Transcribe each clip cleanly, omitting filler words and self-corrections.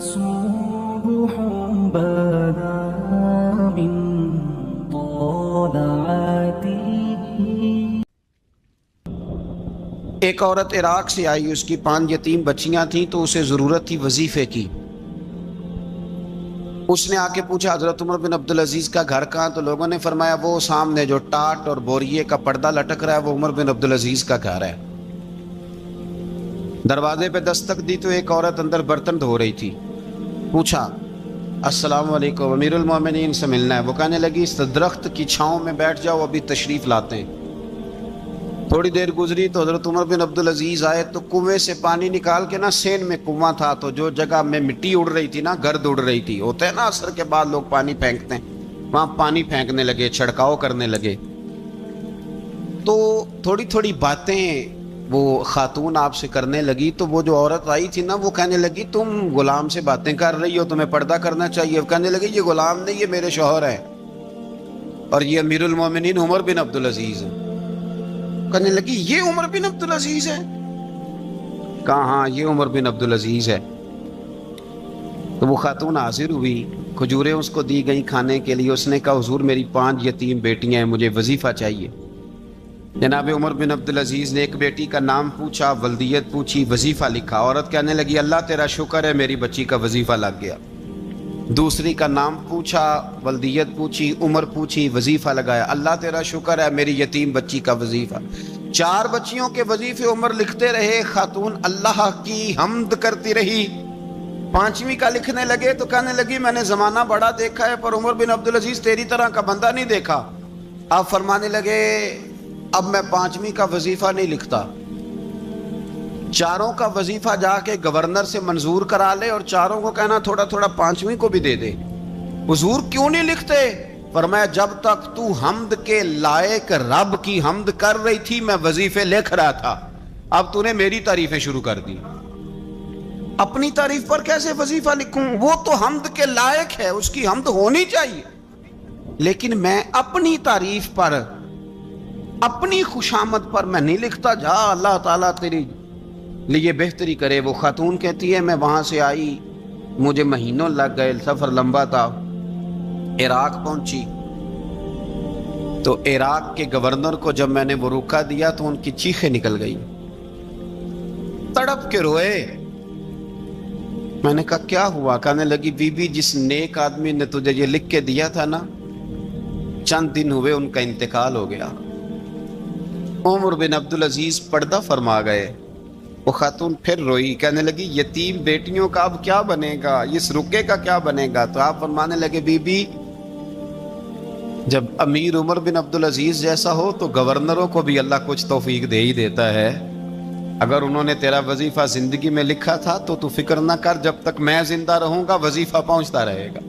صبح بدا من طلعته. ایک عورت عراق سے آئی، اس کی 5 یتیم بچیاں تھیں تو اسے ضرورت تھی وظیفے کی. اس نے آ کے پوچھا حضرت عمر بن عبدالعزیز کا گھر کہاں؟ تو لوگوں نے فرمایا وہ سامنے جو ٹاٹ اور بوریے کا پردہ لٹک رہا ہے وہ عمر بن عبدالعزیز کا گھر ہے. دروازے پہ دستک دی تو ایک عورت اندر برتن دھو رہی تھی. پوچھا السلام علیکم، امیر المومنین سے ملنا ہے. وہ کہنے لگی اس درخت کی چھاؤں میں بیٹھ جاؤ، ابھی تشریف لاتے ہیں. تھوڑی دیر گزری تو حضرت عمر بن عبدالعزیز آئے تو کنویں سے پانی نکال کے نا، سین میں کنواں تھا تو جو جگہ میں مٹی اڑ رہی تھی نا، گرد اڑ رہی تھی، ہوتا ہے نا عصر کے بعد لوگ پانی پھینکتے ہیں، وہاں پانی پھینکنے لگے، چھڑکاؤ کرنے لگے. تو تھوڑی تھوڑی باتیں وہ خاتون آپ سے کرنے لگی. تو وہ جو عورت آئی تھی نا وہ کہنے لگی تم غلام سے باتیں کر رہی ہو، تمہیں پردہ کرنا چاہیے. وہ کہنے لگی یہ غلام نہیں، یہ میرے شوہر ہیں اور یہ امیر المومنین عمر بن عبدالعزیز ہیں. کہنے لگی یہ عمر بن عبدالعزیز ہے؟ کہا ہاں یہ عمر بن عبدالعزیز ہے. تو وہ خاتون حاضر ہوئی، کھجوریں اس کو دی گئیں کھانے کے لیے. اس نے کہا حضور میری 5 یتیم بیٹیاں ہیں، مجھے وظیفہ چاہیے. جناب عمر بن عبدالعزیز نے ایک بیٹی کا نام پوچھا، ولدیت پوچھی، وظیفہ لکھا. عورت کہنے لگی اللہ تیرا شکر ہے میری بچی کا وظیفہ لگ گیا. دوسری کا نام پوچھا، ولدیت پوچھی، عمر پوچھی، وظیفہ لگایا. اللہ تیرا شکر ہے میری یتیم بچی کا وظیفہ. 4 بچیوں کے وظیفے عمر لکھتے رہے. خاتون اللہ کی حمد کرتی رہی. 5ویں کا لکھنے لگے تو کہنے لگی میں نے زمانہ بڑا دیکھا ہے پر عمر بن عبدالعزیز تیری طرح کا بندہ نہیں دیکھا. آپ فرمانے لگے اب میں 5ویں کا وظیفہ نہیں لکھتا، 4 کا وظیفہ جا کے گورنر سے منظور کرا لے اور 4 کو کہنا تھوڑا تھوڑا 5ویں کو بھی دے دے. حضور کیوں نہیں لکھتے؟ فرمایا جب تک تو حمد کے لائق رب کی حمد کر رہی تھی میں وظیفے لکھ رہا تھا، اب تو نے میری تعریفیں شروع کر دی. اپنی تعریف پر کیسے وظیفہ لکھوں؟ وہ تو حمد کے لائق ہے، اس کی حمد ہونی چاہیے، لیکن میں اپنی تعریف پر، اپنی خوشامد پر میں نہیں لکھتا. جا اللہ تعالیٰ تیری لیے بہتری کرے. وہ خاتون کہتی ہے میں وہاں سے آئی، مجھے مہینوں لگ گئے، سفر لمبا تھا. عراق پہنچی تو عراق کے گورنر کو جب میں نے وہ روکا دیا تو ان کی چیخیں نکل گئی، تڑپ کے روئے. میں نے کہا کیا ہوا؟ کہنے لگی بی بی جس نیک آدمی نے تجھے یہ لکھ کے دیا تھا نا، چند دن ہوئے ان کا انتقال ہو گیا. عمر بن عبدالعزیز پردہ فرما گئے. وہ خاتون پھر روئی، کہنے لگی یتیم بیٹیوں کا اب کیا بنے گا، اس رکے کا کیا بنے گا؟ تو آپ فرمانے لگے بی بی جب امیر عمر بن عبدالعزیز جیسا ہو تو گورنروں کو بھی اللہ کچھ توفیق دے ہی دیتا ہے. اگر انہوں نے تیرا وظیفہ زندگی میں لکھا تھا تو فکر نہ کر، جب تک میں زندہ رہوں گا وظیفہ پہنچتا رہے گا.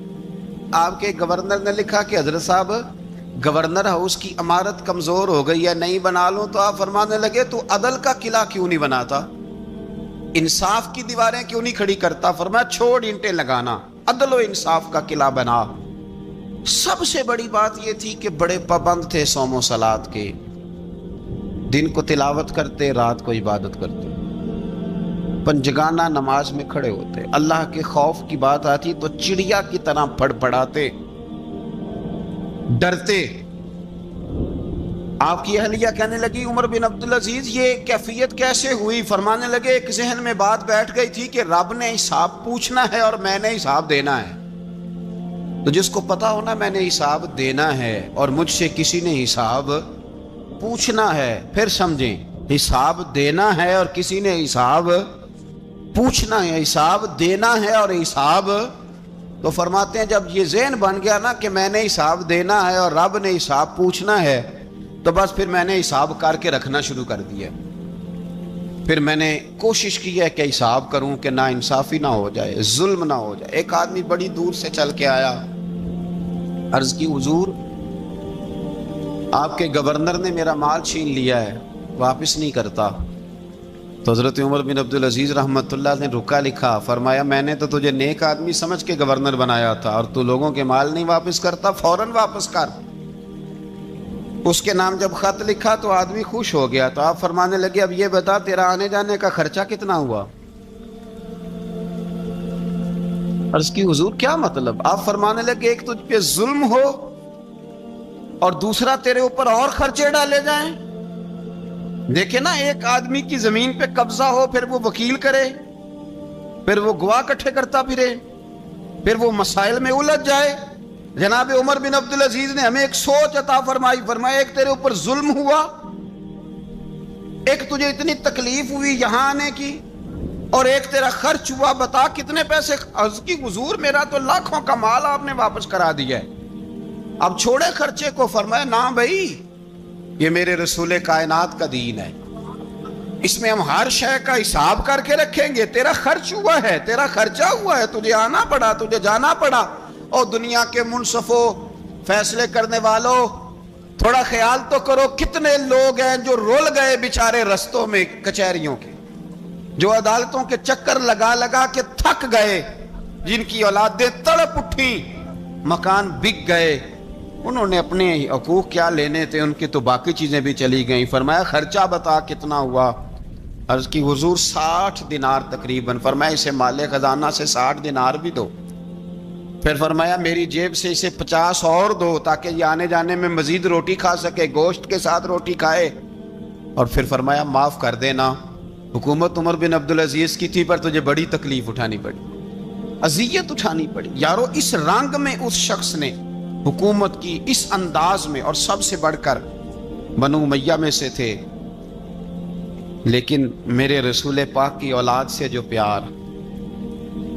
آپ کے گورنر نے لکھا کہ حضرت صاحب گورنر ہاؤس کی عمارت کمزور ہو گئی ہے، نہیں بنا لوں. تو آپ فرمانے لگے تو عدل کا قلعہ کیوں نہیں بناتا، انصاف کی دیواریں کیوں نہیں کھڑی کرتا؟ فرمایا چھوڑ اینٹیں لگانا، عدل و انصاف کا قلعہ بنا. سب سے بڑی بات یہ تھی کہ بڑے پابند تھے صوم و صلات کے، دن کو تلاوت کرتے، رات کو عبادت کرتے، پنجگانہ نماز میں کھڑے ہوتے. اللہ کے خوف کی بات آتی تو چڑیا کی طرح پھڑ پڑاتے، ڈرتے. آپ کی اہلیہ کہنے لگی عمر بن عبدالعزیز یہ کیفیت کیسے ہوئی؟ فرمانے لگے ایک ذہن میں بات بیٹھ گئی تھی کہ رب نے حساب پوچھنا ہے اور میں نے حساب دینا ہے. تو جس کو پتا ہونا میں نے حساب دینا ہے اور مجھ سے کسی نے حساب پوچھنا ہے، پھر سمجھیں حساب دینا ہے اور کسی نے حساب پوچھنا ہے، حساب دینا ہے اور حساب. تو فرماتے ہیں جب یہ ذہن بن گیا نا کہ میں نے حساب دینا ہے اور رب نے حساب پوچھنا ہے تو بس پھر میں نے حساب کر کے رکھنا شروع کر دیا. پھر میں نے کوشش کی ہے کہ حساب کروں کہ نا انصافی نہ ہو جائے، ظلم نہ ہو جائے. ایک آدمی بڑی دور سے چل کے آیا، عرض کی حضور آپ کے گورنر نے میرا مال چھین لیا ہے، واپس نہیں کرتا. تو حضرت عمر بن عبدالعزیز رحمۃ اللہ نے رکا لکھا، فرمایا میں نے تو تجھے نیک آدمی سمجھ کے گورنر بنایا تھا اور تو لوگوں کے مال نہیں واپس کرتا، فوراً واپس کر. اس کے نام جب خط لکھا تو آدمی خوش ہو گیا. تو آپ فرمانے لگے اب یہ بتا تیرا آنے جانے کا خرچہ کتنا ہوا؟ عرض کی حضور کیا مطلب؟ آپ فرمانے لگے ایک تجھ پہ ظلم ہو اور دوسرا تیرے اوپر اور خرچے ڈالے جائیں. دیکھیں نا، ایک آدمی کی زمین پہ قبضہ ہو، پھر وہ وکیل کرے، پھر وہ گواہ اکٹھے کرتا پھرے، پھر وہ مسائل میں الجھ جائے. جناب عمر بن عبدالعزیز نے ہمیں ایک سوچ عطا فرمائی. فرمایا ایک تیرے اوپر ظلم ہوا، ایک تجھے اتنی تکلیف ہوئی یہاں آنے کی، اور ایک تیرا خرچ ہوا، بتا کتنے پیسے. عرض کی حضور میرا تو لاکھوں کا مال آپ نے واپس کرا دیا ہے، اب چھوڑے خرچے کو. فرمایا نہ بھائی، یہ میرے رسول کائنات کا دین ہے، اس میں ہم ہر شے کا حساب کر کے رکھیں گے. تیرا خرچ ہوا ہے، تیرا خرچہ ہوا ہے، تجھے آنا پڑا، تجھے جانا پڑا. اور دنیا کے منصفوں، فیصلے کرنے والوں، تھوڑا خیال تو کرو کتنے لوگ ہیں جو رول گئے بیچارے رستوں میں کچہریوں کے، جو عدالتوں کے چکر لگا لگا کے تھک گئے، جن کی اولادیں تڑپ اٹھیں، مکان بک گئے. انہوں نے اپنے حقوق کیا لینے تھے، ان کی تو باقی چیزیں بھی چلی گئیں. فرمایا خرچہ بتا کتنا ہوا؟ عرض کی حضور 60 دینار تقریباً. فرمایا اسے مال خزانہ سے 60 دینار بھی دو. پھر فرمایا میری جیب سے اسے 50 اور دو تاکہ یہ آنے جانے میں مزید روٹی کھا سکے، گوشت کے ساتھ روٹی کھائے. اور پھر فرمایا معاف کر دینا، حکومت عمر بن عبدالعزیز کی تھی پر تجھے بڑی تکلیف اٹھانی پڑی، اذیت اٹھانی پڑی. یارو اس رنگ میں اس شخص نے حکومت کی، اس انداز میں، اور سب سے بڑھ کر بنو امیہ میں سے تھے. لیکن میرے رسول پاک کی اولاد سے جو پیار،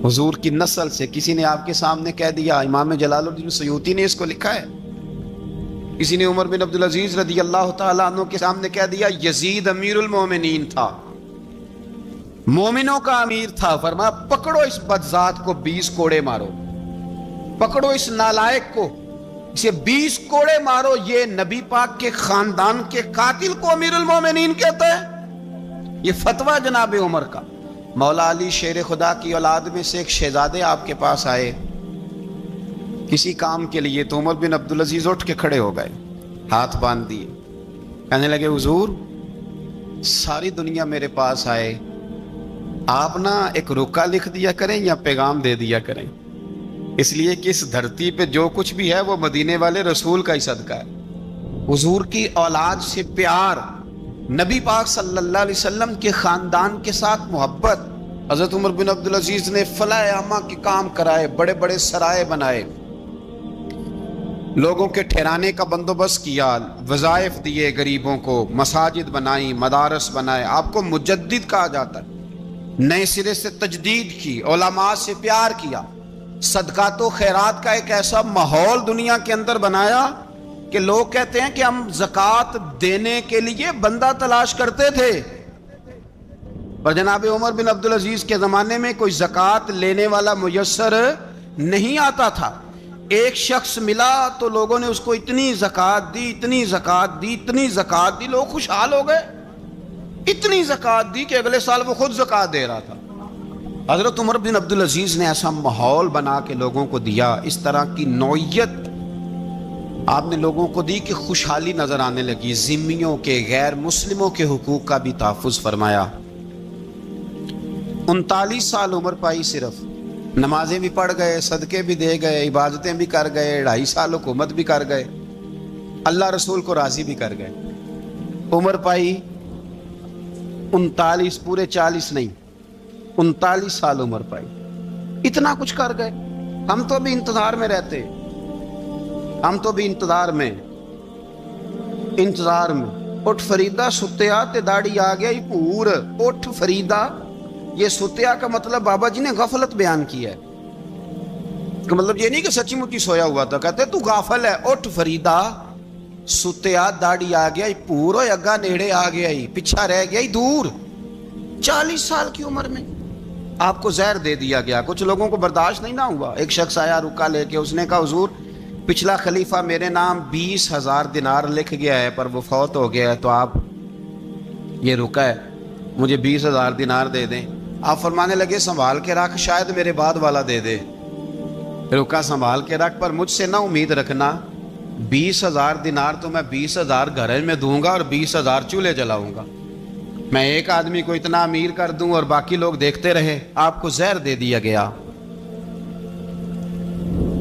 حضور کی نسل سے، کسی نے آپ کے سامنے کہہ دیا، امام جلال الدین سیوطی نے اس کو لکھا ہے، کسی نے عمر بن عبدالعزیز رضی اللہ تعالیٰ عنہ کے سامنے کہہ دیا یزید امیر المومنین تھا، مومنوں کا امیر تھا. فرمایا پکڑو اس بدذات کو 20 کوڑے مارو، پکڑو اس نالائق کو، اسے 20 کوڑے مارو. یہ نبی پاک کے خاندان کے قاتل کو امیر المومنین کہتا ہے. یہ فتویٰ جناب عمر کا. مولا علی شیر خدا کی اولاد میں سے ایک شہزادے آپ کے پاس آئے کسی کام کے لیے، تو عمر بن عبدالعزیز اٹھ کے کھڑے ہو گئے، ہاتھ باندھ دیے، کہنے لگے حضور ساری دنیا میرے پاس آئے، آپ نا ایک رکا لکھ دیا کریں یا پیغام دے دیا کریں، اس لیے کہ اس دھرتی پہ جو کچھ بھی ہے وہ مدینے والے رسول کا ہی صدقہ ہے. حضور کی اولاد سے پیار، نبی پاک صلی اللہ علیہ وسلم کے خاندان کے ساتھ محبت. حضرت عمر بن عبدالعزیز نے فلاح عامہ کے کام کرائے، بڑے بڑے سرائے بنائے، لوگوں کے ٹھہرانے کا بندوبست کیا، وظائف دیے غریبوں کو، مساجد بنائی، مدارس بنائے. آپ کو مجدد کہا جاتا ہے. نئے سرے سے تجدید کی، علماء سے پیار کیا، صدقات و خیرات کا ایک ایسا ماحول دنیا کے اندر بنایا کہ لوگ کہتے ہیں کہ ہم زکوٰۃ دینے کے لیے بندہ تلاش کرتے تھے، پر جناب عمر بن عبدالعزیز کے زمانے میں کوئی زکوٰۃ لینے والا میسر نہیں آتا تھا. ایک شخص ملا تو لوگوں نے اس کو اتنی زکوٰۃ دی، اتنی زکوٰۃ دی، اتنی زکوٰۃ دی، لوگ خوشحال ہو گئے. اتنی زکوٰۃ دی کہ اگلے سال وہ خود زکوٰۃ دے رہا تھا. حضرت عمر بن عبدالعزیز نے ایسا ماحول بنا کے لوگوں کو دیا، اس طرح کی نوعیت آپ نے لوگوں کو دی کہ خوشحالی نظر آنے لگی. ذمیوں کے، غیر مسلموں کے حقوق کا بھی تحفظ فرمایا. 39 سال عمر پائی، صرف نمازیں بھی پڑھ گئے، صدقے بھی دے گئے، عبادتیں بھی کر گئے، 2.5 سال حکومت بھی کر گئے، اللہ رسول کو راضی بھی کر گئے. عمر پائی 39، پورے 40 نہیں، 39 سال عمر پائی. اتنا کچھ کر گئے. ہم تو بھی انتظار میں رہتے، ہم تو بھی انتظار میں. اٹھ فریدہ ستیا تے داڑھی آ گیا ہی پور. اٹھ فریدہ، یہ ستیا کا مطلب بابا جی نے غفلت بیان کیا ہے، کہ مطلب یہ نہیں کہ سچی مچی سویا ہوا تھا، کہتے تو غافل ہے. اٹھ فریدہ ستیا داڑھی آ گیا ہی پور، اور اگا نیڑے آ گیا ہی، پیچھا رہ گیا ہی دور. 40 سال کی عمر میں آپ کو زہر دے دیا گیا. کچھ لوگوں کو برداشت نہیں نہ ہوا. ایک شخص آیا رکا لے کے، اس نے کہا حضور پچھلا خلیفہ میرے نام 20,000 دینار لکھ گیا ہے پر وہ فوت ہو گیا ہے، تو آپ یہ رکا ہے، مجھے 20,000 دینار دے دیں. آپ فرمانے لگے سنبھال کے رکھ، شاید میرے بعد والا دے دے. رکا سنبھال کے رکھ، پر مجھ سے نہ امید رکھنا 20,000 دینار تو میں 20,000 گھر میں دوں گا اور 20,000 چولہے جلاؤں گا. میں ایک آدمی کو اتنا امیر کر دوں اور باقی لوگ دیکھتے رہے. آپ کو زہر دے دیا گیا.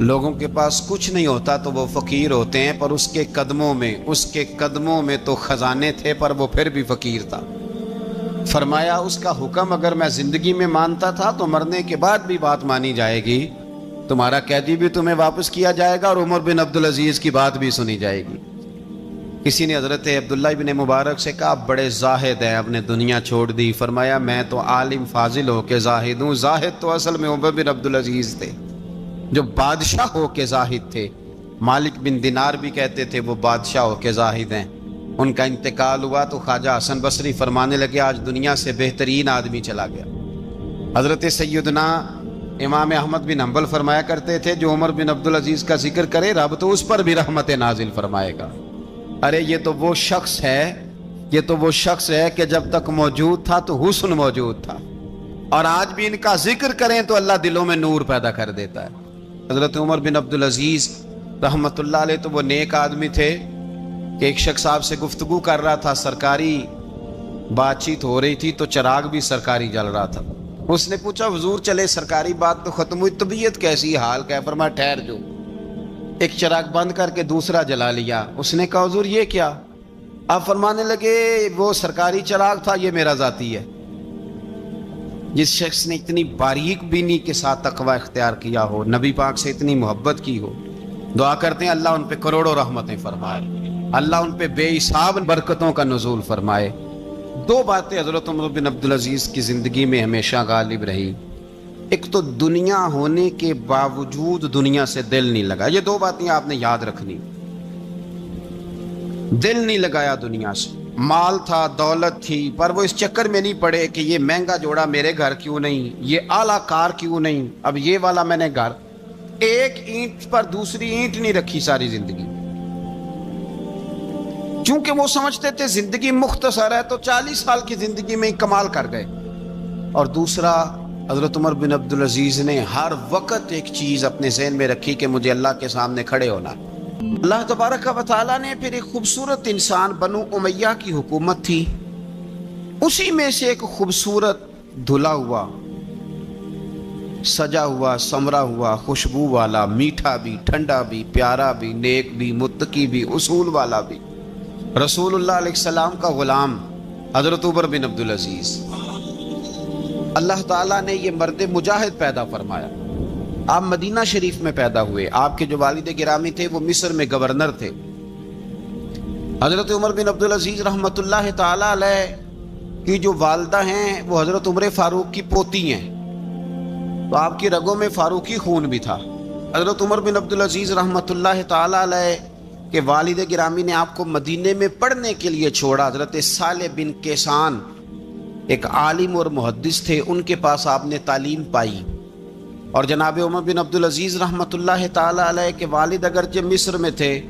لوگوں کے پاس کچھ نہیں ہوتا تو وہ فقیر ہوتے ہیں، پر اس کے قدموں میں تو خزانے تھے، پر وہ پھر بھی فقیر تھا۔ فرمایا اس کا حکم اگر میں زندگی میں مانتا تھا تو مرنے کے بعد بھی بات مانی جائے گی، تمہارا قیدی بھی تمہیں واپس کیا جائے گا اور عمر بن عبدالعزیز کی بات بھی سنی جائے گی۔ کسی نے حضرت عبداللہ بن مبارک سے کہا آپ بڑے زاہد ہیں، آپ نے دنیا چھوڑ دی۔ فرمایا میں تو عالم فاضل ہو کے زاہد ہوں، زاہد تو اصل میں عمر بن عبدالعزیز تھے جو بادشاہ ہو کے زاہد تھے۔ مالک بن دینار بھی کہتے تھے وہ بادشاہ ہو کے زاہد ہیں۔ ان کا انتقال ہوا تو خواجہ حسن بصری فرمانے لگے آج دنیا سے بہترین آدمی چلا گیا۔ حضرت سیدنا امام احمد بن حنبل فرمایا کرتے تھے جو عمر بن عبدالعزیز کا ذکر کرے رب تو اس پر بھی رحمت نازل فرمائے گا۔ ارے یہ تو وہ شخص ہے کہ جب تک موجود تھا تو حسن موجود تھا، اور آج بھی ان کا ذکر کریں تو اللہ دلوں میں نور پیدا کر دیتا ہے۔ حضرت عمر بن عبدالعزیز رحمت اللہ علیہ تو وہ نیک آدمی تھے کہ ایک شخص آپ سے گفتگو کر رہا تھا، سرکاری بات چیت ہو رہی تھی تو چراغ بھی سرکاری جل رہا تھا۔ اس نے پوچھا حضور چلے سرکاری بات تو ختم ہوئی، طبیعت کیسی، حال کیا؟ فرمایا ٹھہر جو، ایک چراغ بند کر کے دوسرا جلا لیا۔ اس نے کہا حضور یہ کیا؟ آپ فرمانے لگے وہ سرکاری چراغ تھا، یہ میرا ذاتی ہے۔ جس شخص نے اتنی باریک بینی کے ساتھ تقوی اختیار کیا ہو، نبی پاک سے اتنی محبت کی ہو، دعا کرتے ہیں اللہ ان پہ کروڑوں رحمتیں فرمائے، اللہ ان پہ بے حساب برکتوں کا نزول فرمائے۔ دو باتیں حضرت عمر بن عبدالعزیز کی زندگی میں ہمیشہ غالب رہی، ایک تو دنیا ہونے کے باوجود دنیا سے دل نہیں لگا، یہ دو باتیں آپ نے یاد رکھنی۔ دل نہیں لگایا دنیا سے، مال تھا، دولت تھی، پر وہ اس چکر میں نہیں پڑے کہ یہ مہنگا جوڑا میرے گھر کیوں نہیں، یہ اعلیٰ کار کیوں نہیں، اب یہ والا میں نے گھر، ایک اینٹ پر دوسری اینٹ نہیں رکھی ساری زندگی، چونکہ وہ سمجھتے تھے زندگی مختصر ہے تو 40 سال کی زندگی میں ہی کمال کر گئے۔ اور دوسرا حضرت عمر بن عبدالعزیز نے ہر وقت ایک چیز اپنے ذہن میں رکھی کہ مجھے اللہ کے سامنے کھڑے ہونا۔ اللہ تبارک و تعالیٰ نے پھر ایک خوبصورت انسان، بنو امیہ کی حکومت تھی، اسی میں سے ایک خوبصورت دھلا ہوا، سجا ہوا، سمرا ہوا، خوشبو والا، میٹھا بھی، ٹھنڈا بھی، پیارا بھی، نیک بھی، متقی بھی، اصول والا بھی، رسول اللہ علیہ السلام کا غلام حضرت عمر بن عبدالعزیز۔ اللہ تعالیٰ نے یہ مرد مجاہد پیدا فرمایا۔ آپ مدینہ شریف میں پیدا ہوئے، آپ کے جو والد گرامی تھے وہ مصر میں گورنر تھے۔ حضرت عمر بن عبدالعزیز رحمت اللہ تعالیٰ علیہ کی جو والدہ ہیں وہ حضرت عمر فاروق کی پوتی ہیں، تو آپ کی رگوں میں فاروقی خون بھی تھا۔ حضرت عمر بن عبدالعزیز رحمت اللہ تعالیٰ علیہ کے والد گرامی نے آپ کو مدینے میں پڑھنے کے لیے چھوڑا۔ حضرت صالح بن کیسان ایک عالم اور محدث تھے، ان کے پاس آپ نے تعلیم پائی، اور جناب عمر بن عبدالعزیز رحمت اللہ تعالیٰ علیہ کے والد اگرچہ مصر میں تھے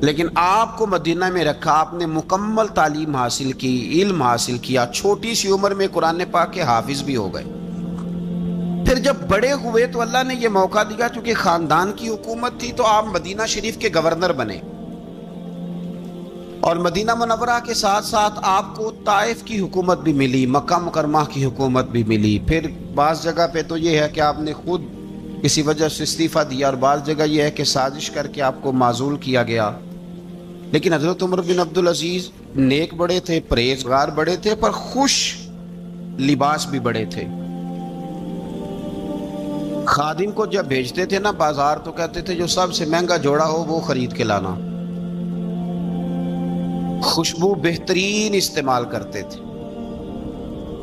لیکن آپ کو مدینہ میں رکھا، آپ نے مکمل تعلیم حاصل کی، علم حاصل کیا، چھوٹی سی عمر میں قرآن پاک کے حافظ بھی ہو گئے۔ پھر جب بڑے ہوئے تو اللہ نے یہ موقع دیا، چونکہ خاندان کی حکومت تھی تو آپ مدینہ شریف کے گورنر بنے، اور مدینہ منورہ کے ساتھ ساتھ آپ کو طائف کی حکومت بھی ملی، مکہ مکرمہ کی حکومت بھی ملی۔ پھر بعض جگہ پہ تو یہ ہے کہ آپ نے خود کسی وجہ سے استعفیٰ دیا، اور بعض جگہ یہ ہے کہ سازش کر کے آپ کو معزول کیا گیا۔ لیکن حضرت عمر بن عبدالعزیز نیک بڑے تھے، پرہیزگار بڑے تھے، پر خوش لباس بھی بڑے تھے۔ خادم کو جب بھیجتے تھے نا بازار تو کہتے تھے جو سب سے مہنگا جوڑا ہو وہ خرید کے لانا، خوشبو بہترین استعمال کرتے تھے۔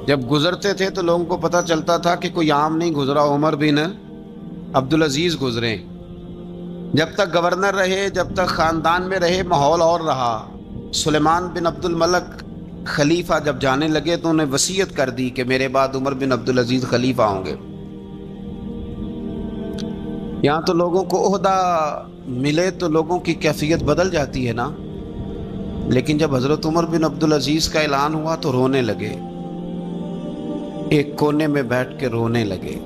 جب گزرتے تھے تو لوگوں کو پتہ چلتا تھا کہ کوئی عام نہیں گزرا، عمر بن عبدالعزیز گزرے۔ جب تک گورنر رہے، جب تک خاندان میں رہے، ماحول اور رہا۔ سلیمان بن عبد الملک خلیفہ جب جانے لگے تو انہیں وصیت کر دی کہ میرے بعد عمر بن عبدالعزیز خلیفہ ہوں گے۔ یہاں تو لوگوں کو عہدہ ملے تو لوگوں کی کیفیت بدل جاتی ہے نا، لیکن جب حضرت عمر بن عبدالعزیز کا اعلان ہوا تو رونے لگے، ایک کونے میں بیٹھ کے رونے لگے،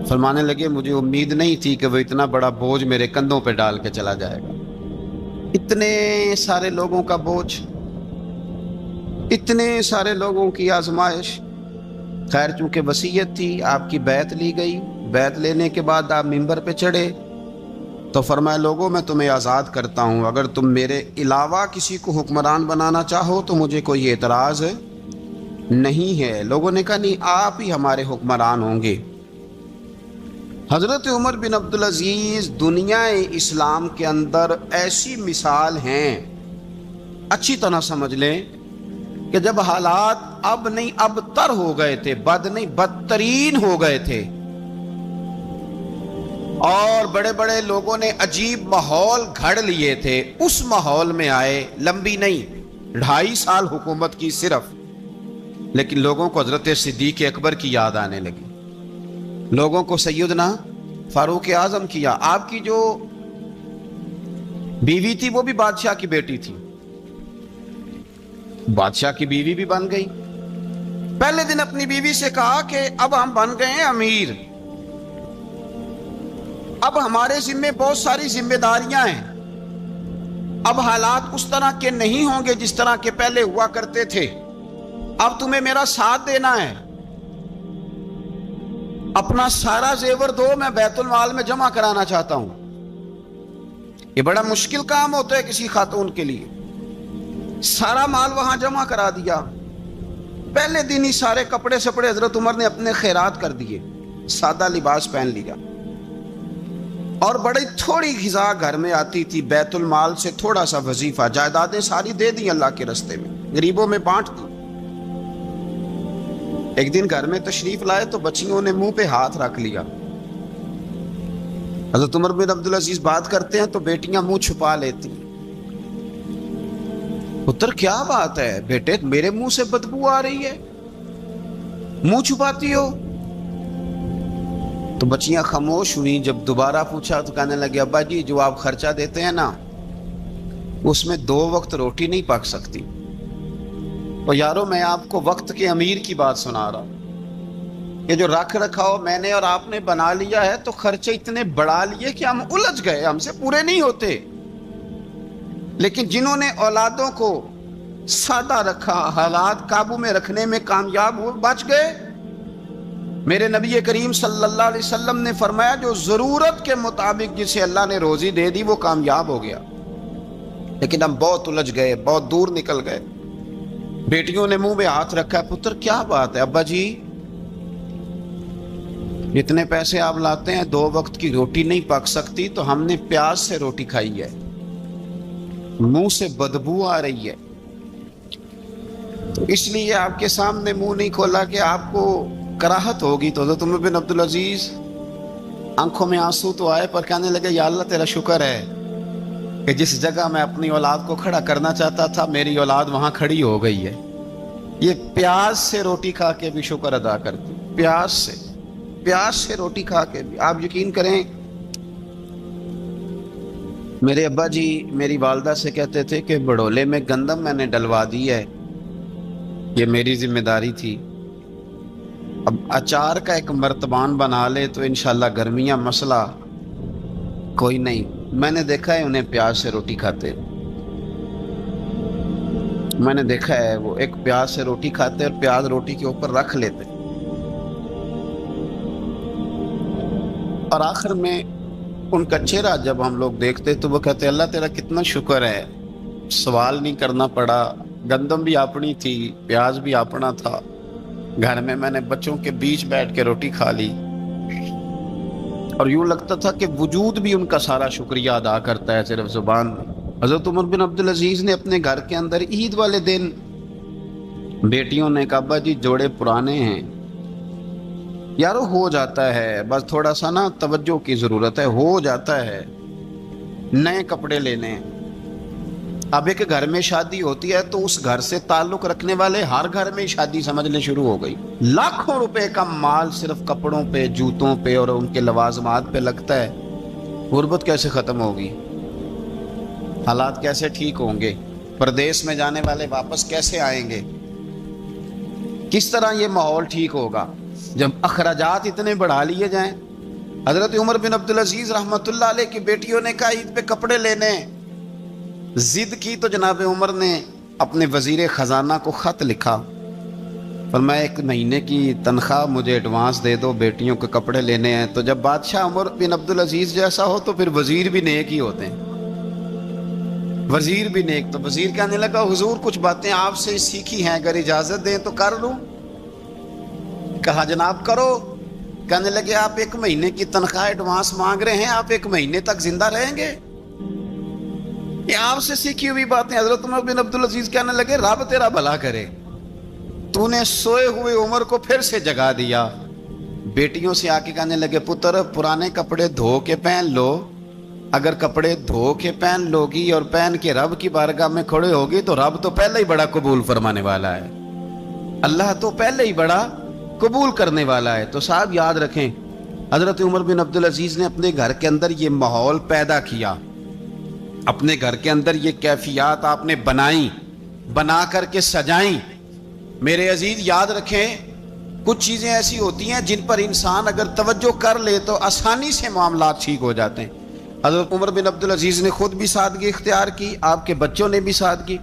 فرمانے لگے مجھے امید نہیں تھی کہ وہ اتنا بڑا بوجھ میرے کندھوں پہ ڈال کے چلا جائے گا، اتنے سارے لوگوں کا بوجھ، اتنے سارے لوگوں کی آزمائش۔ خیر چونکہ وصیت تھی، آپ کی بیعت لی گئی، بیعت لینے کے بعد آپ منبر پہ چڑھے تو فرمایا لوگوں میں تمہیں آزاد کرتا ہوں، اگر تم میرے علاوہ کسی کو حکمران بنانا چاہو تو مجھے کوئی اعتراض نہیں ہے۔ لوگوں نے کہا نہیں، آپ ہی ہمارے حکمران ہوں گے۔ حضرت عمر بن عبدالعزیز دنیا اسلام کے اندر ایسی مثال ہیں، اچھی طرح سمجھ لیں کہ جب حالات اب نہیں اب تر ہو گئے تھے، بد نہیں بدترین ہو گئے تھے، اور بڑے بڑے لوگوں نے عجیب ماحول گھڑ لیے تھے، اس ماحول میں آئے، لمبی نہیں 2.5 سال حکومت کی صرف، لیکن لوگوں کو حضرت صدیق اکبر کی یاد آنے لگی، لوگوں کو سیدنا فاروق اعظم کی یاد۔ آپ کی جو بیوی تھی وہ بھی بادشاہ کی بیٹی تھی، بادشاہ کی بیوی بھی بن گئی۔ پہلے دن اپنی بیوی سے کہا کہ اب ہم بن گئے ہیں امیر، اب ہمارے ذمے بہت ساری ذمہ داریاں ہیں، اب حالات اس طرح کے نہیں ہوں گے جس طرح کے پہلے ہوا کرتے تھے، اب تمہیں میرا ساتھ دینا ہے، اپنا سارا زیور دو، میں بیت المال میں جمع کرانا چاہتا ہوں۔ یہ بڑا مشکل کام ہوتا ہے کسی خاتون کے لیے، سارا مال وہاں جمع کرا دیا۔ پہلے دن ہی سارے کپڑے سپڑے حضرت عمر نے اپنے خیرات کر دیے، سادہ لباس پہن لیا، اور بڑی تھوڑی غذا گھر میں آتی تھی، بیت المال سے تھوڑا سا وظیفہ، جائیدادیں ساری دے دی اللہ کے رستے میں، غریبوں میں بانٹ دی۔ ایک دن گھر میں تشریف لائے تو بچیوں نے منہ پہ ہاتھ رکھ لیا۔ حضرت عمر بن عبدالعزیز بات کرتے ہیں تو بیٹیاں منہ چھپا لیتی ہیں۔ پتر کیا بات ہے بیٹے، میرے منہ سے بدبو آ رہی ہے، منہ چھپاتی ہو؟ تو بچیاں خاموش ہوئی۔ جب دوبارہ پوچھا تو کہنے لگے ابا جی جو آپ خرچہ دیتے ہیں نا اس میں 2 وقت روٹی نہیں پک سکتی۔ اور یارو میں آپ کو وقت کے امیر کی بات سنا رہا ہوں کہ جو رکھ رکھاؤ میں نے اور آپ نے بنا لیا ہے تو خرچے اتنے بڑھا لیے کہ ہم الجھ گئے، ہم سے پورے نہیں ہوتے۔ لیکن جنہوں نے اولادوں کو سادہ رکھا، حالات قابو میں رکھنے میں کامیاب ہوئے، بچ گئے۔ میرے نبی کریم صلی اللہ علیہ وسلم نے فرمایا جو ضرورت کے مطابق جسے اللہ نے روزی دے دی وہ کامیاب ہو گیا، لیکن ہم بہت الجھ گئے، بہت دور نکل گئے۔ بیٹیوں نے منہ میں ہاتھ رکھا، پتر کیا بات ہے ابا جی، اتنے پیسے آپ لاتے ہیں 2 وقت کی روٹی نہیں پک سکتی، تو ہم نے پیاز سے روٹی کھائی ہے، منہ سے بدبو آ رہی ہے، تو اس لیے آپ کے سامنے منہ نہیں کھولا کہ آپ کو کراہت ہوگی۔ تو حضرت عمر بن عبدالعزیز آنکھوں میں آنسو تو آئے پر کہنے لگے یا اللہ تیرا شکر ہے کہ جس جگہ میں اپنی اولاد کو کھڑا کرنا چاہتا تھا میری اولاد وہاں کھڑی ہو گئی ہے۔ یہ پیاز سے روٹی کھا کے بھی شکر ادا کرتی، پیاز سے روٹی کھا کے بھی۔ آپ یقین کریں میرے ابا جی میری والدہ سے کہتے تھے کہ بڑولے میں گندم میں نے ڈلوا دی ہے، یہ میری ذمہ داری تھی، اب اچار کا ایک مرتبان بنا لے تو انشاءاللہ گرمیاں مسئلہ کوئی نہیں۔ میں نے دیکھا ہے انہیں پیاز سے روٹی کھاتے، میں نے دیکھا ہے وہ ایک پیاز سے روٹی کھاتے اور پیاز روٹی کے اوپر رکھ لیتے، اور آخر میں ان کا چہرہ جب ہم لوگ دیکھتے تو وہ کہتے اللہ تیرا کتنا شکر ہے، سوال نہیں کرنا پڑا، گندم بھی اپنی تھی، پیاز بھی اپنا تھا، گھر میں میں نے بچوں کے بیچ بیٹھ کے روٹی کھا لی، اور یوں لگتا تھا کہ وجود بھی ان کا سارا شکریہ ادا کرتا ہے صرف زبان میں۔ حضرت عمر بن عبدالعزیز نے اپنے گھر کے اندر عید والے دن بیٹیوں نے کہا ابا جی جوڑے پرانے ہیں، یارو ہو جاتا ہے، بس تھوڑا سا نا توجہ کی ضرورت ہے، ہو جاتا ہے، نئے کپڑے لینے۔ اب ایک گھر میں شادی ہوتی ہے تو اس گھر سے تعلق رکھنے والے ہر گھر میں شادی سمجھنے شروع ہو گئی، لاکھوں روپے کا مال صرف کپڑوں پہ، جوتوں پہ اور ان کے لوازمات پہ لگتا ہے۔ غربت کیسے ختم ہوگی؟ حالات کیسے ٹھیک ہوں گے؟ پردیس میں جانے والے واپس کیسے آئیں گے؟ کس طرح یہ ماحول ٹھیک ہوگا جب اخراجات اتنے بڑھا لیے جائیں؟ حضرت عمر بن عبدالعزیز رحمۃ اللہ علیہ کی بیٹیوں نے کہا عید پہ کپڑے لینے، ضد کی تو جناب عمر نے اپنے وزیر خزانہ کو خط لکھا فرمایا 1 مہینے کی تنخواہ مجھے ایڈوانس دے دو، بیٹیوں کے کپڑے لینے ہیں۔ تو جب بادشاہ عمر بن عبدالعزیز جیسا ہو تو پھر وزیر بھی نیک ہی ہوتے ہیں، وزیر بھی نیک۔ تو وزیر کہنے لگا حضور کچھ باتیں آپ سے سیکھی ہیں، اگر اجازت دیں تو کر لوں؟ کہا جناب کرو۔ کہنے لگے آپ 1 مہینے کی تنخواہ ایڈوانس مانگ رہے ہیں، آپ 1 مہینے تک زندہ رہیں گے؟ یہ آپ سے سیکھی ہوئی باتیں۔ حضرت عمر بن عبدالعزیز کہنے لگے رب تیرا بھلا کرے، تو نے سوئے ہوئے عمر کو پھر سے جگا دیا۔ بیٹیوں سے آ کے کہنے لگے پتر پرانے کپڑے دھو کے پہن لو، اگر کپڑے دھو کے پہن لوگی اور پہن کے رب کی بارگاہ میں کھڑے ہوگی تو رب تو پہلے ہی بڑا قبول فرمانے والا ہے، اللہ تو پہلے ہی بڑا قبول کرنے والا ہے۔ تو صاحب یاد رکھیں، حضرت عمر بن عبدالعزیز نے اپنے گھر کے اندر یہ ماحول پیدا کیا، اپنے گھر کے اندر یہ کیفیات آپ نے بنائیں، بنا کر کے سجائیں۔ میرے عزیز یاد رکھیں، کچھ چیزیں ایسی ہوتی ہیں جن پر انسان اگر توجہ کر لے تو آسانی سے معاملات ٹھیک ہو جاتے ہیں۔ حضرت عمر بن عبدالعزیز نے خود بھی سادگی اختیار کی، آپ کے بچوں نے بھی سادگی۔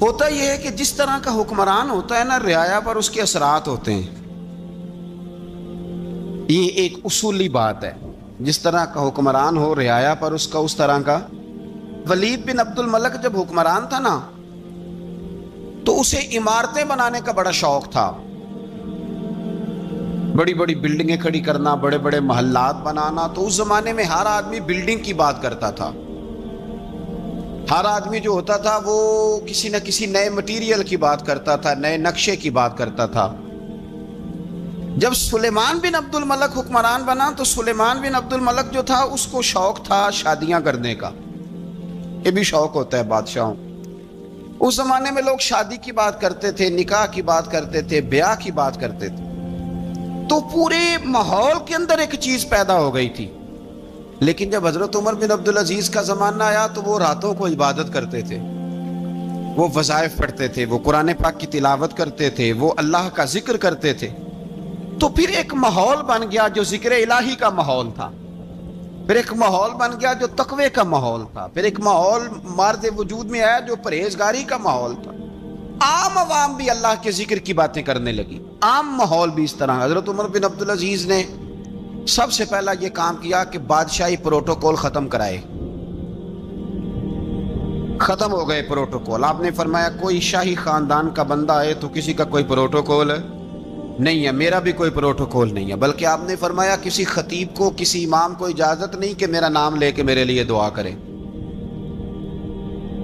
ہوتا یہ ہے کہ جس طرح کا حکمران ہوتا ہے نا، رعایا پر اس کے اثرات ہوتے ہیں، یہ ایک اصولی بات ہے۔ جس طرح کا حکمران ہو رعایا پر اس کا اس طرح کا۔ ولید بن عبد الملک جب حکمران تھا نا تو اسے عمارتیں بنانے کا بڑا شوق تھا، بڑی بڑی بلڈنگیں کھڑی کرنا، بڑے بڑے محلات بنانا۔ تو اس زمانے میں ہر آدمی بلڈنگ کی بات کرتا تھا، ہر آدمی جو ہوتا تھا وہ کسی نہ کسی نئے مٹیریل کی بات کرتا تھا، نئے نقشے کی بات کرتا تھا۔ جب سلیمان بن عبد الملک حکمران بنا تو سلیمان بن عبد الملک جو تھا اس کو شوق تھا شادیاں کرنے کا، یہ بھی شوق ہوتا ہے بادشاہوں۔ اس زمانے میں لوگ شادی کی بات کرتے تھے، نکاح کی بات کرتے تھے، بیاہ کی بات کرتے تھے۔ تو پورے ماحول کے اندر ایک چیز پیدا ہو گئی تھی۔ لیکن جب حضرت عمر بن عبدالعزیز کا زمانہ آیا تو وہ راتوں کو عبادت کرتے تھے، وہ وظائف پڑھتے تھے، وہ قرآن پاک کی تلاوت کرتے تھے، وہ اللہ کا ذکر کرتے تھے۔ تو پھر ایک ماحول بن گیا جو ذکر الہی کا ماحول تھا، پھر ایک ماحول بن گیا جو تقوی کا ماحول تھا، پھر ایک ماحول مارد وجود میں آیا جو پرہیزگاری کا ماحول تھا۔ عام عوام بھی اللہ کے ذکر کی باتیں کرنے لگی، عام ماحول بھی اس طرح۔ حضرت عمر بن عبدالعزیز نے سب سے پہلا یہ کام کیا کہ بادشاہی پروٹوکول ختم کرائے، ختم ہو گئے پروٹوکول۔ آپ نے فرمایا کوئی شاہی خاندان کا بندہ ہے تو کسی کا کوئی پروٹوکول نہیں ہے، میرا بھی کوئی پروٹوکول نہیں ہے، بلکہ آپ نے فرمایا کسی خطیب کو، کسی امام کو اجازت نہیں کہ میرا نام لے کے میرے لیے دعا کرے۔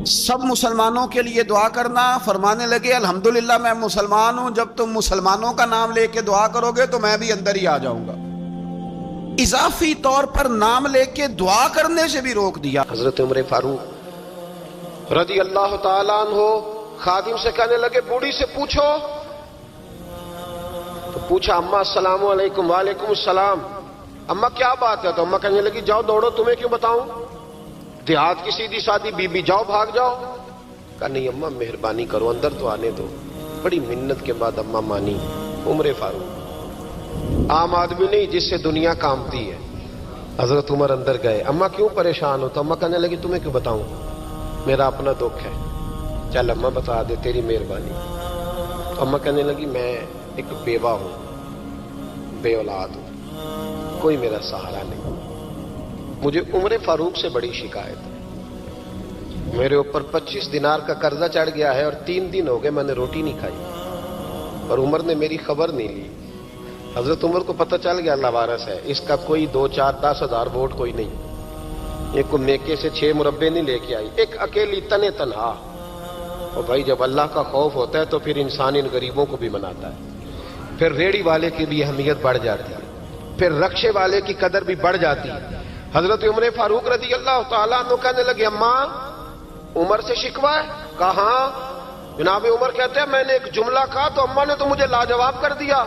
سب مسلمانوں کے لیے دعا کرنا، فرمانے لگے الحمدللہ میں مسلمان ہوں، جب تم مسلمانوں کا نام لے کے دعا کرو گے تو میں بھی اندر ہی آ جاؤں گا۔ اضافی طور پر نام لے کے دعا کرنے سے بھی روک دیا۔ حضرت عمر فاروق رضی اللہ تعالیٰ عنہ خادم سے کہنے لگے بوڑھی سے پوچھو۔ تو پوچھا اماں السلام علیکم۔ وعلیکم السلام۔ اماں کیا بات ہے؟ تو اماں کہنے لگی جاؤ دوڑو، تمہیں کیوں بتاؤں، دیہات کی سیدھی سادی بی بی، جاؤ بھاگ جاؤ۔ کہا نہیں اماں مہربانی کرو، اندر تو آنے دو۔ بڑی منت کے بعد اماں مانی۔ عمر فاروق عام آدمی نہیں جس سے دنیا کامتی ہے۔ حضرت عمر اندر گئے، اماں کیوں پریشان ہو؟ تو اماں کہنے لگی تمہیں کیوں بتاؤں، میرا اپنا دکھ ہے، چل اماں بتا دے، تیری مہربانی۔ تو اماں کہنے لگی میں ایک بیوہ ہوں، بے اولاد ہوں، کوئی میرا سہارا نہیں، مجھے عمر فاروق سے بڑی شکایت ہے، میرے اوپر 25 دینار کا قرضہ چڑھ گیا ہے اور 3 دن ہو گئے میں نے روٹی نہیں کھائی، اور عمر نے میری خبر نہیں لی۔ حضرت عمر کو پتہ چل گیا لوارث ہے، اس کا کوئی 2 4 10 ہزار ووٹ کوئی نہیں، یہ کوئی میکے سے 6 مربے نہیں لے کے آئی، ایک اکیلی تنہا۔ اور بھائی جب اللہ کا خوف ہوتا ہے تو پھر انسان ان غریبوں کو بھی مناتا ہے، پھر ریڑھی والے کی بھی اہمیت بڑھ جاتی ہے، پھر رکشے والے کی قدر بھی بڑھ جاتی ہے۔ حضرت عمر فاروق رضی اللہ تعالیٰ عنہ کہنے لگے اماں عمر سے شکوہ ہے؟ کہاں؟ جناب عمر کہتے ہیں میں نے ایک جملہ کہا تو اماں نے تو مجھے لاجواب کر دیا۔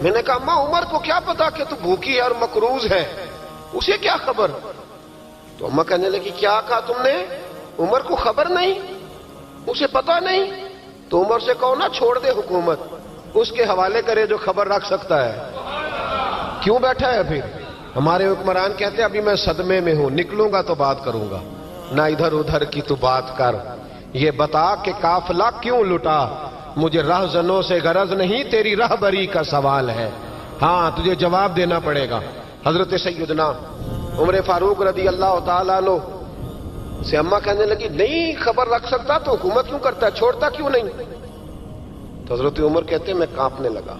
میں نے کہا اماں عمر کو کیا پتا کہ تو بھوکی ہے اور مقروض ہے، اسے کیا خبر؟ تو اماں کہنے لگی کیا کہا تم نے؟ عمر کو خبر نہیں، اسے پتا نہیں؟ تو عمر سے کہو نا چھوڑ دے حکومت، اس کے حوالے کرے جو خبر رکھ سکتا ہے، کیوں بیٹھا ہے پھر؟ ہمارے حکمران کہتے ہیں ابھی میں صدمے میں ہوں، نکلوں گا تو بات کروں گا، نہ ادھر ادھر کی تو بات کر، یہ بتا کہ قافلہ کیوں لٹا، مجھے راہزنوں سے غرض نہیں، تیری راہبری کا سوال ہے، ہاں تجھے جواب دینا پڑے گا۔ حضرت سیدنا عمر فاروق رضی اللہ تعالیٰ عنہ سے اماں کہنے لگی نہیں خبر رکھ سکتا تو حکومت کیوں کرتا ہے، چھوڑتا کیوں نہیں؟ تو حضرت عمر کہتے ہیں میں کانپنے لگا،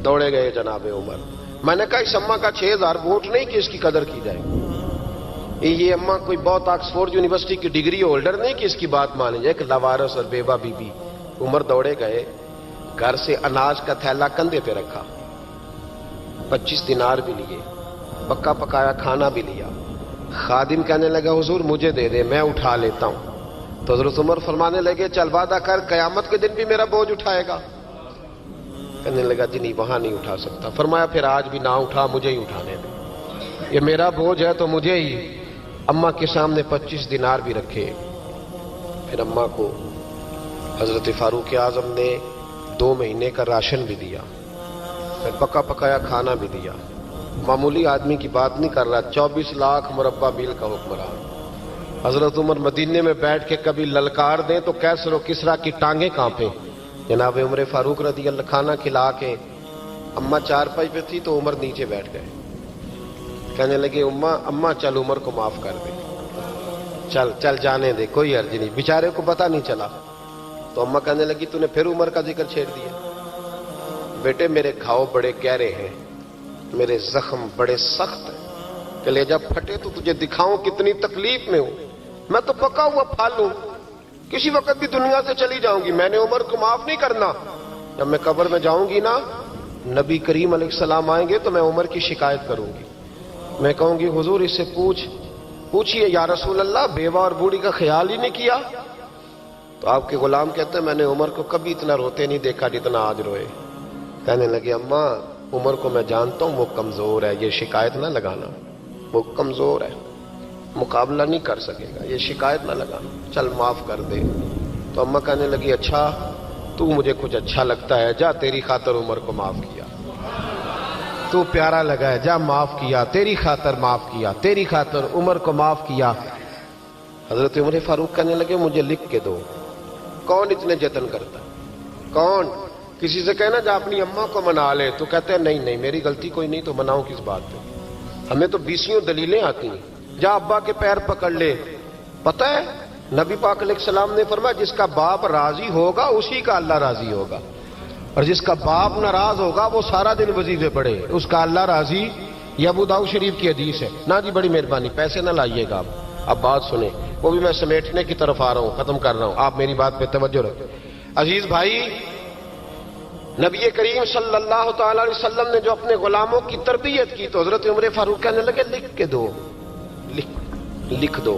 دوڑے گئے جناب عمر۔ میں نے کہا اس اماں کا 6000 ووٹ نہیں کہ اس کی قدر کی جائے، یہ اماں کوئی بہت آکسفورڈ یونیورسٹی کی ڈگری ہولڈر نہیں کہ اس کی بات مانی جائے، ایک لاوارث اور بیوہ بی بی۔ عمر دوڑے گئے، گھر سے اناج کا تھیلا کندھے پہ رکھا، 25 دینار بھی لیے، پکا پکایا کھانا بھی لیا۔ خادم کہنے لگا حضور مجھے دے دے میں اٹھا لیتا ہوں۔ تو حضرت عمر فرمانے لگے چل وعدہ کر قیامت کے دن بھی میرا بوجھ اٹھائے گا؟ کہنے لگا جی نہیں وہاں نہیں اٹھا سکتا۔ فرمایا پھر آج بھی نہ اٹھا، مجھے ہی اٹھانے دے، یہ میرا بوجھ ہے تو مجھے ہی۔ اماں کے سامنے 25 دینار بھی رکھے، پھر اماں کو حضرت فاروق اعظم نے 2 مہینے کا راشن بھی دیا، پھر پکا پکایا کھانا بھی دیا۔ معمولی آدمی کی بات نہیں کر رہا، 24 لاکھ مربع میل کا حکمران۔ حضرت عمر مدینے میں بیٹھ کے کبھی للکار دیں تو کیسر و کسریٰ کی ٹانگیں کانپیں۔ جناب عمر فاروق رضی اللہ کھانا کھلا کے اماں چارپائی پہ تھی تو عمر نیچے بیٹھ گئے، کہنے لگے اماں چل عمر کو معاف کر دے، چل چل جانے دے، کوئی عرض نہیں، بیچارے کو پتہ نہیں چلا۔ تو اماں کہنے لگی تو نے پھر عمر کا ذکر چھیڑ دیا۔ بیٹے میرے گھاؤ بڑے گہرے ہیں، میرے زخم بڑے سخت ہیں، کلیجہ پھٹے تو تجھے دکھاؤں کتنی تکلیف میں ہوں، میں تو پکا ہوا پھل ہوں، کسی وقت بھی دنیا سے چلی جاؤں گی، میں نے عمر کو معاف نہیں کرنا۔ جب میں قبر میں جاؤں گی نا، نبی کریم علیہ السلام آئیں گے تو میں عمر کی شکایت کروں گی، میں کہوں گی حضور اس سے پوچھئے یا رسول اللہ بیوہ اور بوڑھی کا خیال ہی نہیں کیا؟ تو آپ کے غلام کہتے ہیں میں نے عمر کو کبھی اتنا روتے نہیں دیکھا جتنا آج روئے۔ کہنے لگے اماں عمر کو میں جانتا ہوں وہ کمزور ہے، یہ شکایت نہ لگانا، وہ کمزور ہے، مقابلہ نہیں کر سکے گا، یہ شکایت نہ لگانا، چل معاف کر دے۔ تو اماں کہنے لگی اچھا تو مجھے کچھ اچھا لگتا ہے، جا تیری خاطر عمر کو معاف کیا، تو پیارا لگا ہے، جا معاف کیا، تیری خاطر معاف کیا، تیری خاطر عمر کو معاف کیا۔ حضرت عمر فاروق کہنے لگے مجھے لکھ کے دو، کون اتنے جتن کرتا ہے؟ کون؟ کسی سے کہنا جا اپنی اماں کو منا لے، تو کہتے ہیں نہیں میری غلطی کوئی نہیں تو مناؤں کس بات پہ، ہمیں تو 20 دلیلیں آتی ہیں، جا ابا کے پیر پکڑ لے۔ پتہ ہے نبی پاک علیہ السلام نے فرمایا جس کا باپ راضی ہوگا اسی کا اللہ راضی ہوگا، اور جس کا باپ ناراض ہوگا وہ سارا دن وظیفے پڑھے، اس کا اللہ راضی۔ یہ ابو داؤد شریف کی حدیث ہے۔ نہ جی بڑی مہربانی پیسے نہ لائیے گا، اب بات سنیں، وہ بھی میں سمیٹنے کی طرف آ رہا ہوں، ختم کر رہا ہوں، آپ میری بات پہ توجہ رکھیں۔ عزیز بھائی، نبی کریم صلی اللہ تعالی علیہ وسلم نے جو اپنے غلاموں کی تربیت کی تو حضرت عمر فاروق کہنے لگے لکھ کے دو، لکھ دو۔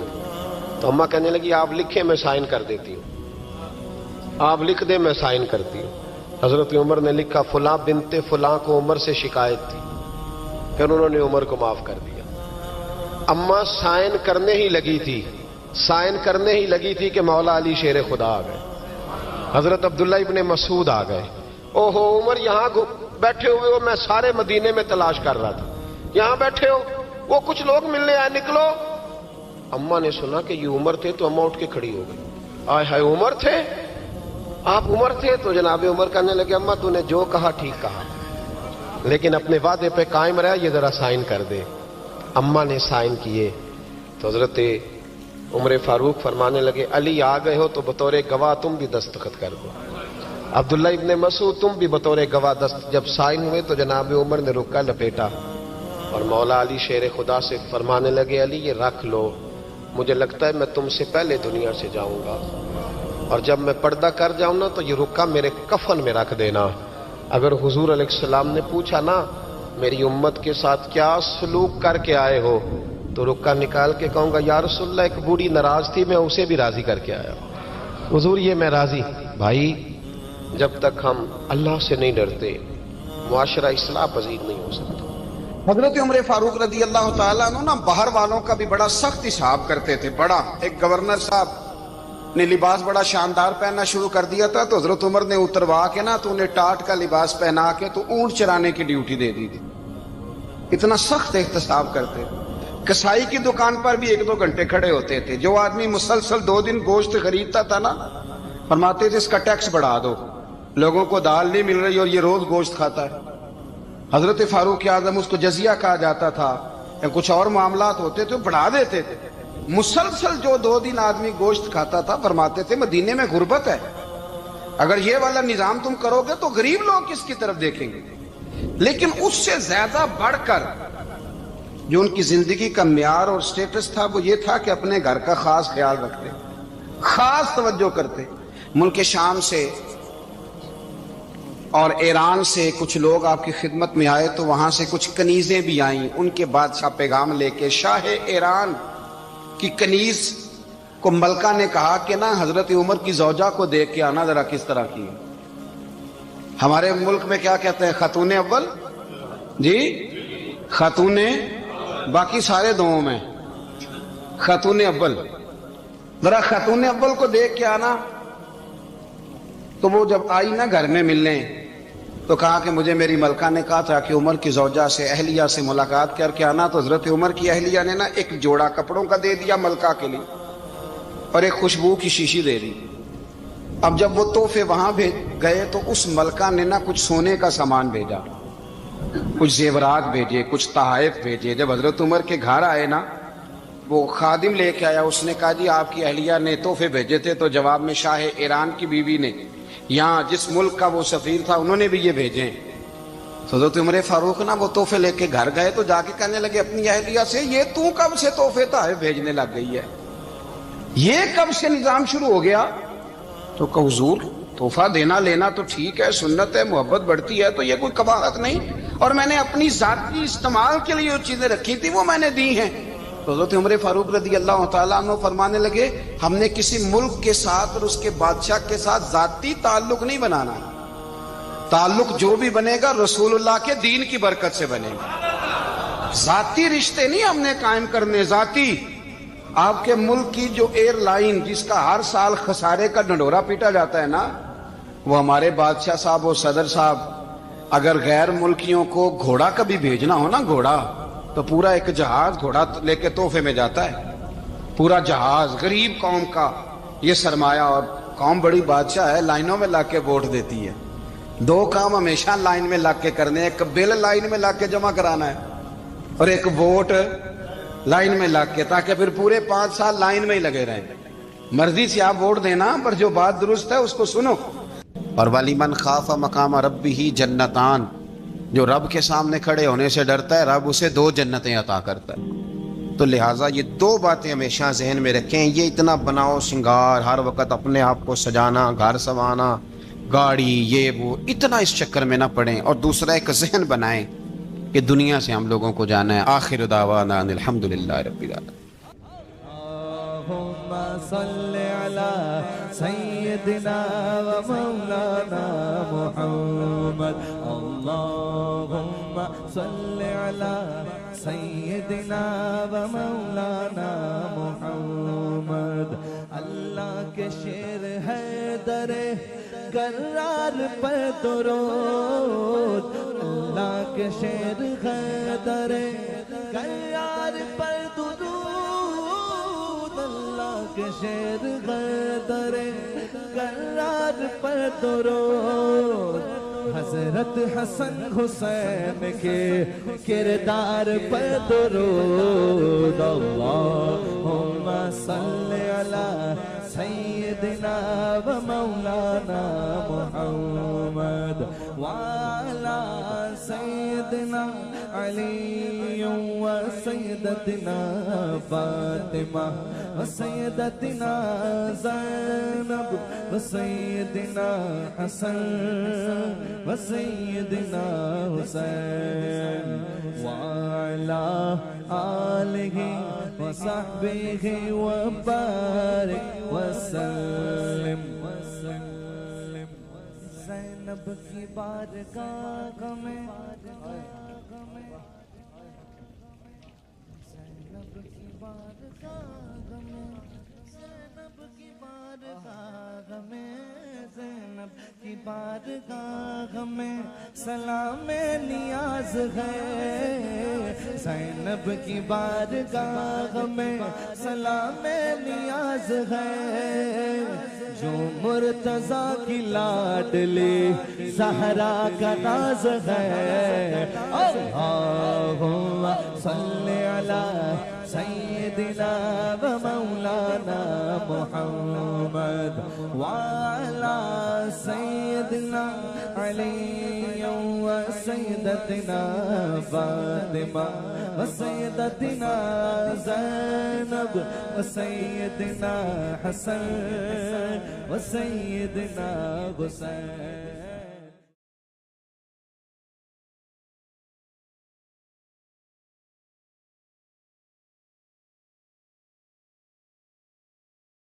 تو اماں کہنے لگی آپ لکھیں میں سائن کر دیتی ہوں، آپ لکھ دیں میں سائن کرتی ہوں۔ حضرت عمر نے لکھا فلاں بنت فلاں کو عمر سے شکایت تھی، پھر انہوں نے عمر کو معاف کر دیا۔ اماں سائن کرنے ہی لگی تھی کہ مولا علی شیر خدا آ گئے، حضرت عبداللہ ابن مسعود آ گئے۔ اوہو عمر یہاں بیٹھے ہوئے ہو، میں سارے مدینے میں تلاش کر رہا تھا، یہاں بیٹھے ہو، وہ کچھ لوگ ملنے آئے، نکلو۔ اماں نے سنا کہ یہ عمر تھے تو اماں اٹھ کے کھڑی ہو گئی، آئے ہائے عمر تھے، آپ عمر تھے؟ تو جناب عمر کہنے لگے اماں تو نے جو کہا ٹھیک کہا، لیکن اپنے وعدے پہ قائم رہا، یہ ذرا سائن کر دے۔ اماں نے سائن کیے تو حضرت عمر فاروق فرمانے لگے علی آ گئے ہو تو بطور گواہ تم بھی دستخط کر دو، عبداللہ ابن مسعود تم بھی بطور گواہ جب سائن ہوئے تو جناب عمر نے رکا لپیٹا اور مولا علی شیر خدا سے فرمانے لگے علی یہ رکھ لو، مجھے لگتا ہے میں تم سے پہلے دنیا سے جاؤں گا، اور جب میں پردہ کر جاؤں نا تو یہ رکا میرے کفن میں رکھ دینا۔ اگر حضور علیہ السلام نے پوچھا نا میری امت کے ساتھ کیا سلوک کر کے آئے ہو تو رکا نکال کے کہوں گا یا رسول اللہ ایک بوڑھی ناراض تھی میں اسے بھی راضی کر کے آیا، حضور یہ میں راضی۔ بھائی جب تک ہم اللہ سے نہیں ڈرتے معاشرہ اصلاح پذیر نہیں ہو سکتا۔ حضرت عمر فاروق رضی اللہ تعالیٰ عنہ نا باہر والوں کا بھی بڑا سخت حساب کرتے تھے، بڑا۔ ایک گورنر صاحب نے لباس بڑا شاندار پہننا شروع کر دیا تھا تو حضرت عمر نے اتروا کے نا تو انہیں ٹاٹ کا لباس پہنا کے تو اونٹ چرانے کی ڈیوٹی دے دی تھی، اتنا سخت احتساب کرتے۔ کسائی کی دکان پر بھی 1-2 گھنٹے کھڑے ہوتے تھے، جو آدمی مسلسل 2 دن گوشت خریدتا تھا نا فرماتے تھے اس کا ٹیکس بڑھا دو، لوگوں کو دال نہیں مل رہی اور یہ روز گوشت کھاتا ہے. حضرت فاروق اعظم اس کو جزیہ کہا جاتا تھا یا کچھ اور معاملات ہوتے تو بڑھا دیتے تھے. مسلسل جو 2 دن آدمی گوشت کھاتا تھا فرماتے تھے مدینے میں غربت ہے, اگر یہ والا نظام تم کرو گے تو غریب لوگ کس کی طرف دیکھیں گے. لیکن اس سے زیادہ بڑھ کر جو ان کی زندگی کا معیار اور سٹیٹس تھا وہ یہ تھا کہ اپنے گھر کا خاص خیال رکھتے, خاص توجہ کرتے. ملک شام سے اور ایران سے کچھ لوگ آپ کی خدمت میں آئے تو وہاں سے کچھ کنیزیں بھی آئیں. ان کے بادشاہ پیغام لے کے شاہ ایران کی کنیز کو ملکہ نے کہا کہ نا حضرت عمر کی زوجہ کو دیکھ کے آنا ذرا کس طرح کی. ہمارے ملک میں کیا کہتے ہیں, خاتون اول جی, خاتون باقی سارے دووں میں خاتون اول, ذرا خاتون اول کو دیکھ کے آنا. تو وہ جب آئی نا گھر میں ملنے تو کہا کہ مجھے میری ملکہ نے کہا تھا کہ عمر کی زوجہ سے اہلیہ سے ملاقات کر کے آنا. تو حضرت عمر کی اہلیہ نے نا ایک جوڑا کپڑوں کا دے دیا ملکہ کے لیے اور ایک خوشبو کی شیشی دے دی. اب جب وہ تحفے وہاں گئے تو اس ملکہ نے نا کچھ سونے کا سامان بھیجا, کچھ زیورات بھیجے, کچھ تحائف بھیجے. جب حضرت عمر کے گھر آئے نا وہ خادم لے کے آیا, اس نے کہا جی آپ کی اہلیہ نے تحفے بھیجے تھے. تو جواب میں شاہ ایران کی بیوی نے, یہاں جس ملک کا وہ سفیر تھا, انہوں نے بھی یہ بھیجے. تو حضرت عمر فاروق نا وہ تحفے لے کے گھر گئے تو جا کے کہنے لگے اپنی اہلیہ سے, یہ تو کب سے تحفے تحائف بھیجنے لگ گئی ہے, یہ کب سے نظام شروع ہو گیا؟ تو کہ حضور تحفہ دینا لینا تو ٹھیک ہے, سنت ہے, محبت بڑھتی ہے, تو یہ کوئی قباحت نہیں, اور میں نے اپنی ذاتی استعمال کے لیے جو چیزیں رکھی تھی وہ میں نے دی ہیں. تو حضرت عمر فاروق رضی اللہ تعالیٰ عنہ فرمانے لگے ہم نے کسی ملک کے ساتھ اور اس کے بادشاہ کے ساتھ ذاتی تعلق نہیں بنانا, تعلق جو بھی بنے گا رسول اللہ کے دین کی برکت سے بنے گا. ذاتی رشتے نہیں ہم نے قائم کرنے. ذاتی آپ کے ملک کی جو ایئر لائن جس کا ہر سال خسارے کا ڈنڈورا پیٹا جاتا ہے نا, وہ ہمارے بادشاہ صاحب اور صدر صاحب اگر غیر ملکیوں کو گھوڑا کبھی بھیجنا ہو نا, گھوڑا, تو پورا ایک جہاز گھوڑا لے کے تحفے میں جاتا ہے, پورا جہاز. غریب قوم کا یہ سرمایہ, اور قوم بڑی بادشاہ ہے, لائنوں میں لا کے ووٹ دیتی ہے. 2 کام ہمیشہ لائن میں لا کے کرنے, ایک بل لائن میں لا کے جمع کرانا ہے اور ایک ووٹ لائن میں لگ کے, تاکہ پھر پورے 5 سال لائن میں ہی لگے رہیں. مرضی سے آپ ووٹ دینا, پر جو بات درست ہے اس کو سنو. اور وَلِمَنْ خَافَ مَقَامَ رَبِّهِ جَنَّتَانِ, جو رب کے سامنے کھڑے ہونے سے ڈرتا ہے رب اسے 2 جنتیں عطا کرتا ہے. تو لہٰذا یہ 2 باتیں ہمیشہ ذہن میں رکھیں. یہ اتنا بناؤ سنگار, ہر وقت اپنے آپ کو سجانا, گھر سنوانا, گاڑی, یہ وہ, اتنا اس چکر میں نہ پڑیں. اور دوسرا ایک ذہن بنائیں کہ دنیا سے ہم لوگوں کو جانا ہے. آخر دعوانا الحمدللہ رب العالمین. اللہم صلی علی سیدنا و مولانا محمد. اللہم صلی علی سیدنا و مولانا محمد. اللہ کے شیر ہے در کرار پر درود, اللہ کے شیر ہے در کرار پر درود, اللہ کے شیر ہے در کرار پر درود. حضرت حسن حسین کے کردار پر درود. اللہم صلی علی سیدنا و مولانا محمد وعلی سیدنا علی و سیدتنا فاطمہ و سیدتنا زینب و سیدنا حسن و سیدنا حسین وعلی آلہ و صحبہ و بارک وسلم. زینب کی بارگاہ میں, زینب کی بارگاہ میں, زینب کی بارگاہ میں, زینب کی بارگاہ میں سلام نیاز ہے، زینب کی بارگاہ میں سلام نیاز ہے، جو مرتضیٰ کی لاڈلی زہرا کا ناز ہے۔ اللہم صلی علی سیدنا و مولانا محمد وعلی سیدنا علی و سیدتنا فاطمہ و سیدتنا زینب و سیدنا حسن و سیدنا حسین۔